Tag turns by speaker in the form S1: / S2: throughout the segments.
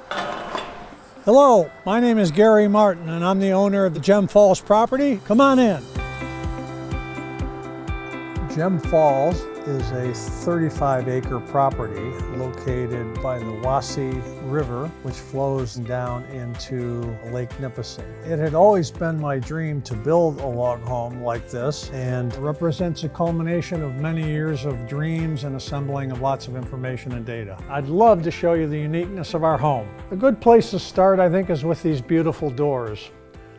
S1: Hello, my name is Gary Martin and I'm the owner of the Gem Falls property. Come on in. Gem Falls is a 35-acre property located by the Wassee River, which flows down into Lake Nipissing. It had always been my dream to build a log home like this, and it represents a culmination of many years of dreams and assembling of lots of information and data. I'd love to show you the uniqueness of our home. A good place to start, I think, is with these beautiful doors.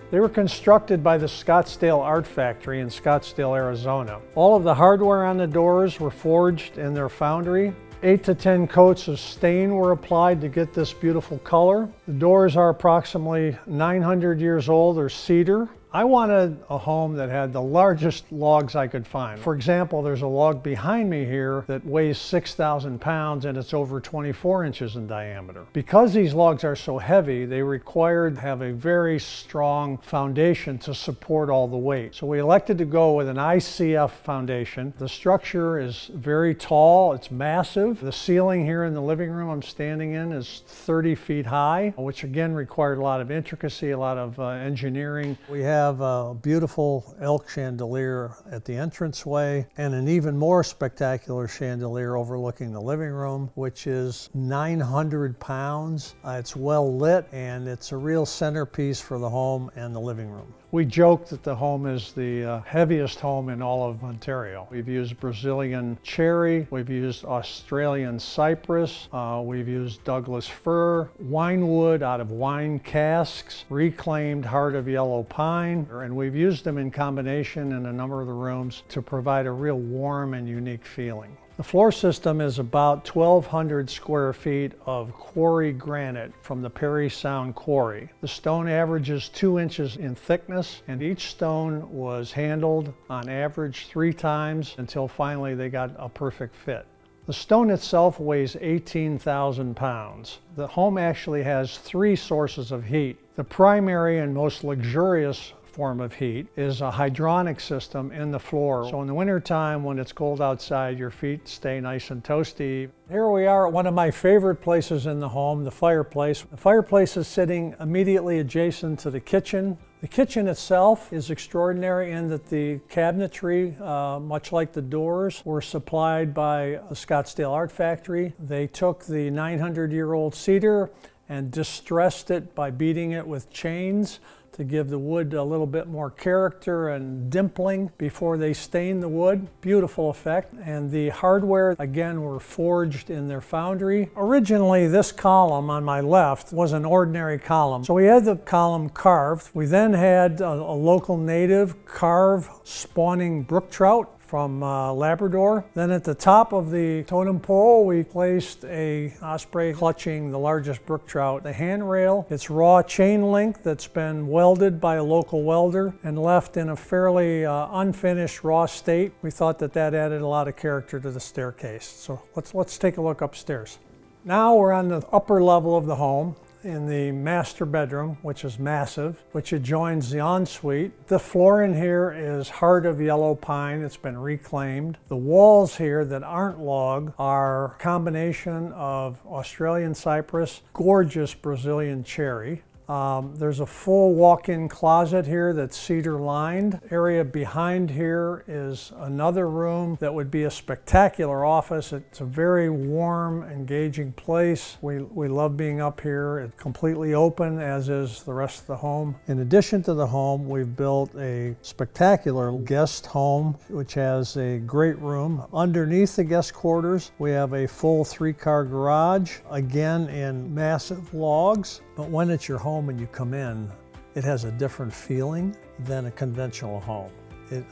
S1: They were constructed by the Scottsdale Art Factory in Scottsdale, Arizona. All of the hardware on the doors were forged in their foundry. 8 to 10 coats of stain were applied to get this beautiful color. The doors are approximately 900 years old. They're cedar. I wanted a home that had the largest logs I could find. For example, there's a log behind me here that weighs 6,000 pounds and it's over 24 inches in diameter. Because these logs are so heavy, they required to have a very strong foundation to support all the weight. So we elected to go with an Icf Foundation. The structure is very tall, it's massive. The ceiling here in the living room I'm standing in is 30 feet high, which again required a lot of intricacy, a lot of engineering. We have a beautiful elk chandelier at the entranceway and an even more spectacular chandelier overlooking the living room, which is 900 pounds. It's well lit and it's a real centerpiece for the home and the living room. We joke that the home is the heaviest home in all of Ontario. We've used Brazilian cherry, we've used Australian cypress, we've used Douglas fir, wine wood out of wine casks, reclaimed heart of yellow pine, and we've used them in combination in a number of the rooms to provide a real warm and unique feeling. The floor system is about 1,200 square feet of quarry granite from the Perry Sound Quarry. The stone averages 2 inches in thickness, and each stone was handled on average 3 times until finally they got a perfect fit. The stone itself weighs 18,000 pounds. The home actually has 3 sources of heat. The primary and most luxurious form of heat is a hydronic system in the floor. So in the winter time when it's cold outside, your feet stay nice and toasty. Here we are at one of my favorite places in the home, the fireplace. The fireplace is sitting immediately adjacent to the kitchen. The kitchen itself is extraordinary in that the cabinetry, much like the doors, were supplied by the Scottsdale Art Factory. They took the 900-year-old cedar and distressed it by beating it with chains to give the wood a little bit more character and dimpling before they stain the wood. Beautiful effect. And the hardware, again, were forged in their foundry. Originally, this column on my left was an ordinary column. So we had the column carved. We then had a local native carve spawning brook trout from Labrador. Then at the top of the totem pole, we placed a osprey clutching the largest brook trout. The handrail, it's raw chain link that's been welded by a local welder and left in a fairly unfinished raw state. We thought that that added a lot of character to the staircase. So let's take a look upstairs. Now we're on the upper level of the home, in the master bedroom, which is massive, which adjoins the ensuite. The floor in here is heart of yellow pine. It's been reclaimed. The walls here that aren't log are a combination of Australian cypress, gorgeous Brazilian cherry. There's a full walk-in closet here that's cedar lined. Area behind here is another room that would be a spectacular office. It's a very warm, engaging place. We love being up here. It's completely open, as is the rest of the home. In addition to the home, we've built a spectacular guest home, which has a great room. Underneath the guest quarters, we have a full 3-car garage, again in massive logs. But when it's your home and you come in, it has a different feeling than a conventional home.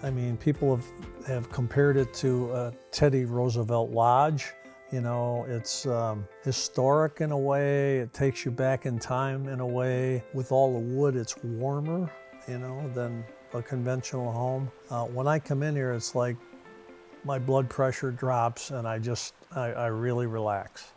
S1: I mean, people have compared it to a Teddy Roosevelt Lodge. You know, it's historic in a way. It takes you back in time in a way. With all the wood, it's warmer, you know, than a conventional home. When I come in here, it's like my blood pressure drops and I really relax.